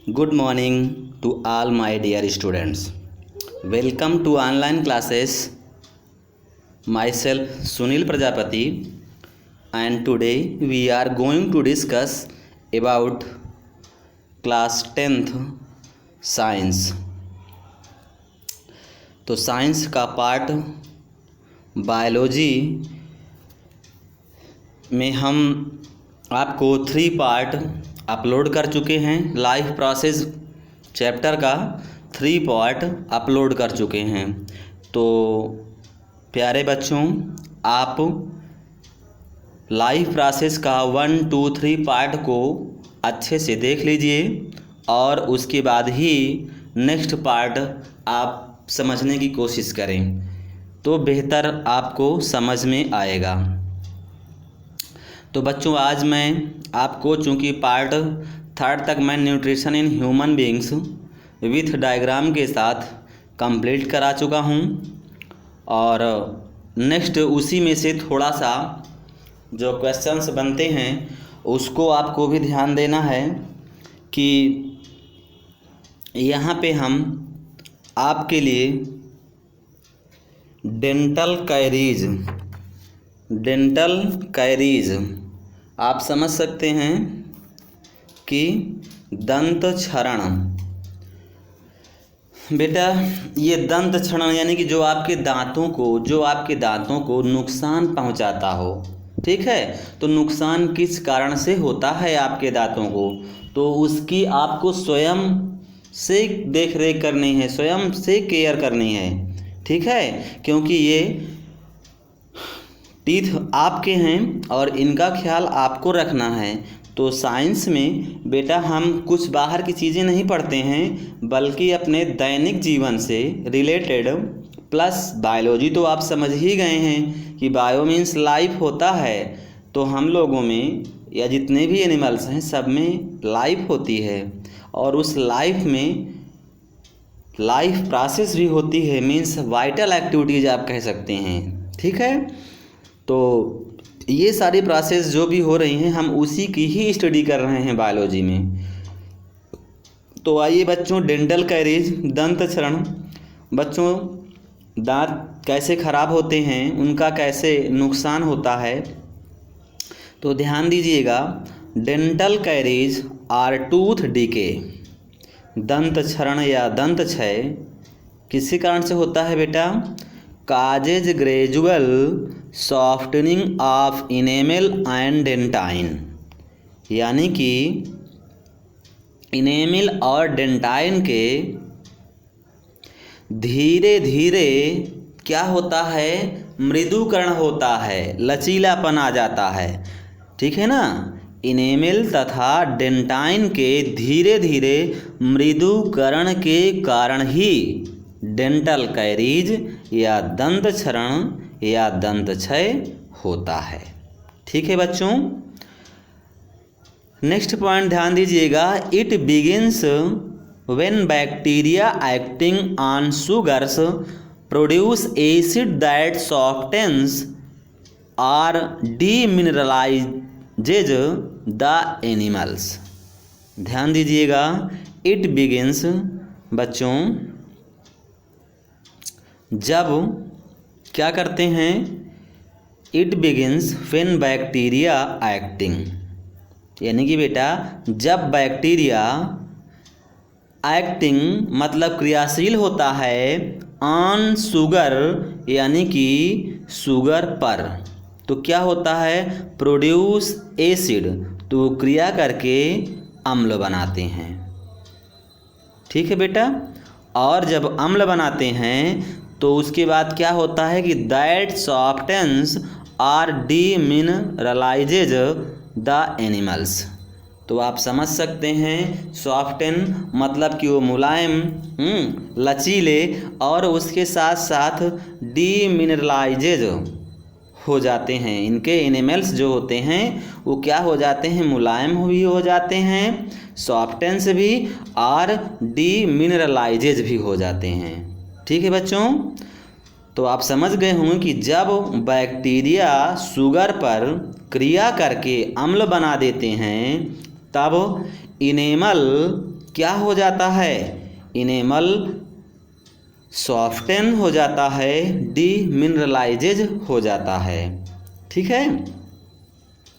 Good morning to all my dear students. Welcome to online classes. Myself Sunil Prajapati, and today we are going to discuss about class 10th science. तो science का part biology में हम आपको 3 part upload कर चुके हैं। Life process chapter का 3 part upload कर चुके हैं। तो प्यारे बच्चों, आप लाइफ प्रोसेस का 1, 2, 3 पार्ट को अच्छे से देख लीजिए और उसके बाद ही नेक्स्ट पार्ट आप समझने की कोशिश करें तो बेहतर आपको समझ में आएगा। तो बच्चों, आज मैं आपको चूँकि पार्ट 3 तक मैं nutrition in human beings with diagram के साथ कंप्लीट करा चुका हूँ और नेक्स्ट उसी में से थोड़ा सा जो क्वेश्चंस बनते हैं उसको आपको भी ध्यान देना है कि यहाँ पे हम आपके लिए डेंटल कैरीज आप समझ सकते हैं कि दंत क्षरण। बेटा, ये दंत क्षरण यानी कि जो आपके दांतों को नुकसान पहुंचाता हो, ठीक है। तो नुकसान किस कारण से होता है आपके दांतों को, तो उसकी आपको स्वयं से देख रेख करनी है, स्वयं से केयर करनी है, ठीक है। क्योंकि ये टीथ आपके हैं और इनका ख्याल आपको रखना है। तो साइंस में बेटा हम कुछ बाहर की चीज़ें नहीं पढ़ते हैं, बल्कि अपने दैनिक जीवन से रिलेटेड प्लस बायोलॉजी तो आप समझ ही गए हैं कि बायो मीन्स लाइफ होता है। तो हम लोगों में या जितने भी एनिमल्स हैं सब में लाइफ होती है और उस लाइफ में लाइफ प्रोसेस भी होती है, मीन्स वाइटल एक्टिविटीज़ आप कह सकते हैं, ठीक है। तो ये सारी प्रोसेस जो भी हो रही हैं हम उसी की ही स्टडी कर रहे हैं बायोलॉजी में। तो आइए बच्चों, डेंटल कैरीज दंत क्षरण। बच्चों, दांत कैसे ख़राब होते हैं, उनका कैसे नुकसान होता है, तो ध्यान दीजिएगा। Dental caries or tooth decay. दंत क्षरण या दंत क्षय किसी कारण से होता है बेटा? Causes gradual softening of enamel and dentine, यानी कि इनेमल और डेंटाइन के धीरे धीरे क्या होता है, मृदुकरण होता है, लचीलापन आ जाता है, ठीक है ना। इनेमल तथा डेंटाइन के धीरे धीरे मृदुकरण के कारण ही डेंटल कैरीज या दंत क्षरण या दंत क्षय होता है, ठीक है बच्चों। नेक्स्ट पॉइंट ध्यान दीजिएगा। It begins when bacteria acting on sugars produce acid that softens और डीमिनरलाइजेज द एनिमल्स। ध्यान दीजिएगा, इट बिगिंस बच्चों जब क्या करते हैं, it begins when bacteria acting, यानी कि बेटा जब बैक्टीरिया एक्टिंग मतलब क्रियाशील होता है ऑन शुगर यानी कि शुगर पर, तो क्या होता है, प्रोड्यूस एसिड, तो क्रिया करके अम्ल बनाते हैं, ठीक है बेटा। और जब अम्ल बनाते हैं तो उसके बाद क्या होता है कि दैट सॉफ्टens और डीमिनरलाइजेज द एनिमल्स। तो आप समझ सकते हैं, सॉफ्टन मतलब कि वो मुलायम, लचीले, और उसके साथ साथ डीमिनरलाइजेज हो जाते हैं। इनके एनिमल्स जो होते हैं वो क्या हो जाते हैं, मुलायम भी हो जाते हैं, सॉफ्टन्स भी और डीमिनरलाइजेज भी हो जाते हैं, ठीक है बच्चों। तो आप समझ गए होंगे कि जब बैक्टीरिया शुगर पर क्रिया करके अम्ल बना देते हैं तब इनेमल क्या हो जाता है, इनेमल सॉफ्टन हो जाता है, डीमिनरलाइजेज हो जाता है। ठीक है,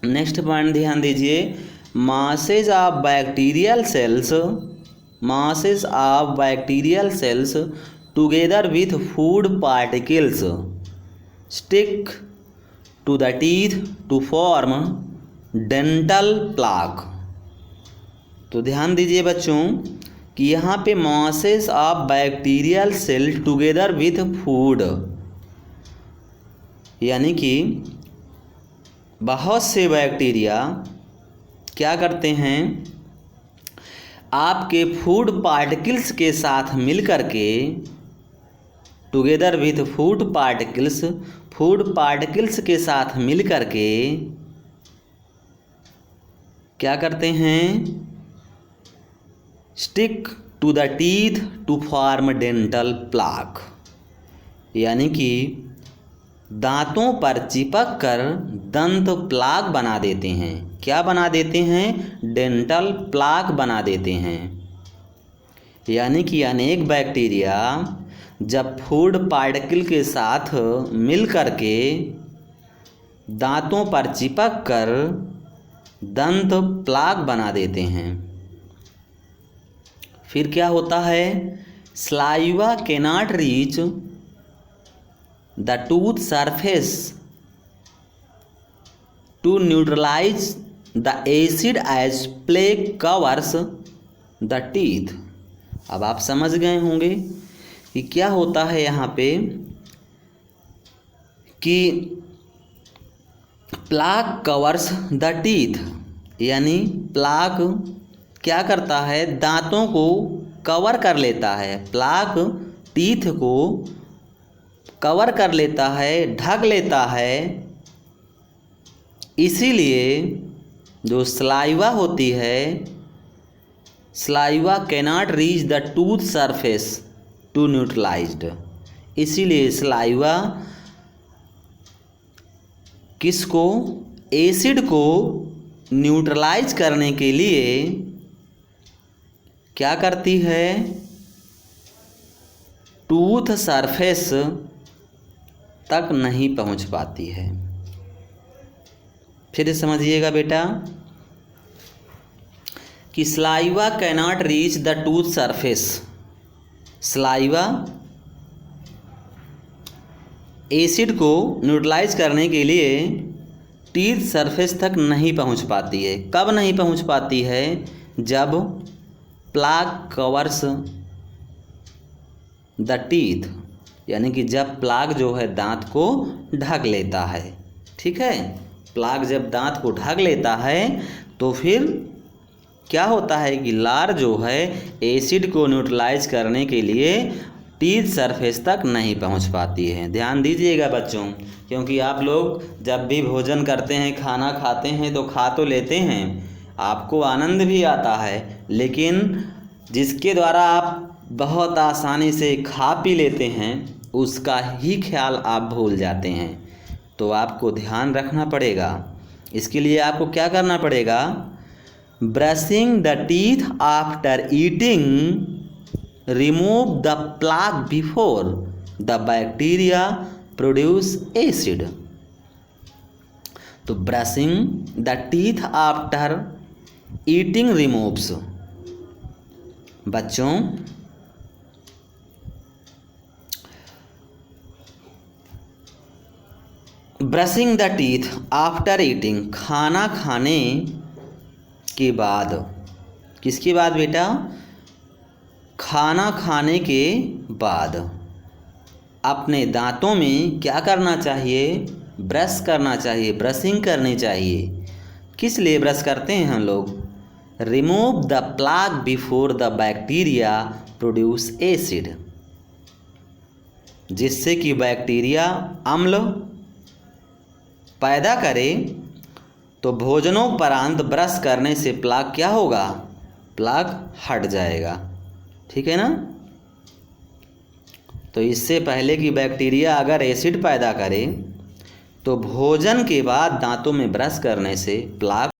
नेक्स्ट पॉइंट ध्यान दीजिए, masses of bacterial cells, masses of bacterial cells together with food particles stick to the teeth to form dental plaque। तो ध्यान दीजिए बच्चों कि यहाँ पे masses of bacterial cell together with food, यानी कि बहुत से बैक्टीरिया क्या करते हैं, आपके फूड पार्टिकल्स के साथ मिल कर के, टुगेदर विथ फूड पार्टिकल्स के साथ मिल कर के क्या करते हैं, stick to the teeth to form dental plaque, यानी कि दांतों पर चिपक कर दंत प्लाक बना देते हैं। क्या बना देते हैं, डेंटल प्लाक बना देते हैं। यानी कि अनेक बैक्टीरिया जब फूड पार्टिकल के साथ मिल कर के दांतों पर चिपक कर दंत प्लाक बना देते हैं। फिर क्या होता है, saliva cannot reach the tooth surface to neutralize the acid as plaque covers the teeth। अब आप समझ गए होंगे कि क्या होता है यहाँ पे कि प्लाक कवर्स द टीथ, यानी प्लाक क्या करता है, दांतों को कवर कर लेता है, प्लाक टीथ को कवर कर लेता है, ढक लेता है। इसीलिए जो स्लाइवा होती है, saliva cannot reach the tooth surface to neutralized, इसीलिए स्लाइवा किसको, एसिड को न्यूट्रलाइज करने के लिए क्या करती है, टूथ सरफेस तक नहीं पहुंच पाती है। फिर समझिएगा बेटा कि saliva cannot reach the tooth surface, saliva acid को न्यूट्रलाइज करने के लिए टीथ सरफेस तक नहीं पहुंच पाती है। कब नहीं पहुंच पाती है, जब प्लाक कवर्स द टीथ, यानी कि जब प्लाक जो है दांत को ढक लेता है। ठीक है, प्लाक जब दांत को ढक लेता है तो फिर क्या होता है कि लार जो है एसिड को न्यूट्रलाइज करने के लिए टीथ सरफेस तक नहीं पहुंच पाती है। ध्यान दीजिएगा बच्चों, क्योंकि आप लोग जब भी भोजन करते हैं, खाना खाते हैं तो खा तो लेते हैं, आपको आनंद भी आता है, लेकिन जिसके द्वारा आप बहुत आसानी से खा पी लेते हैं उसका ही ख्याल आप भूल जाते हैं। तो आपको ध्यान रखना पड़ेगा। इसके लिए आपको क्या करना पड़ेगा, brushing the teeth after eating remove the plaque before the bacteria produce acid. तो brushing the teeth after eating removes, बच्चों brushing the teeth after eating, खाना खाने के बाद, किसके बाद बेटा, खाना खाने के बाद अपने दांतों में क्या करना चाहिए, ब्रश करना चाहिए, ब्रशिंग करनी चाहिए। किस लिए ब्रश करते हैं हम लोग, remove the plaque before the bacteria produce acid, जिससे कि बैक्टीरिया अम्ल पैदा करे। तो भोजनोपरांत ब्रश करने से प्लाक क्या होगा, प्लाक हट जाएगा। ठीक है ना। तो इससे पहले कि बैक्टीरिया अगर एसिड पैदा करे तो भोजन के बाद दांतों में ब्रश करने से प्लाक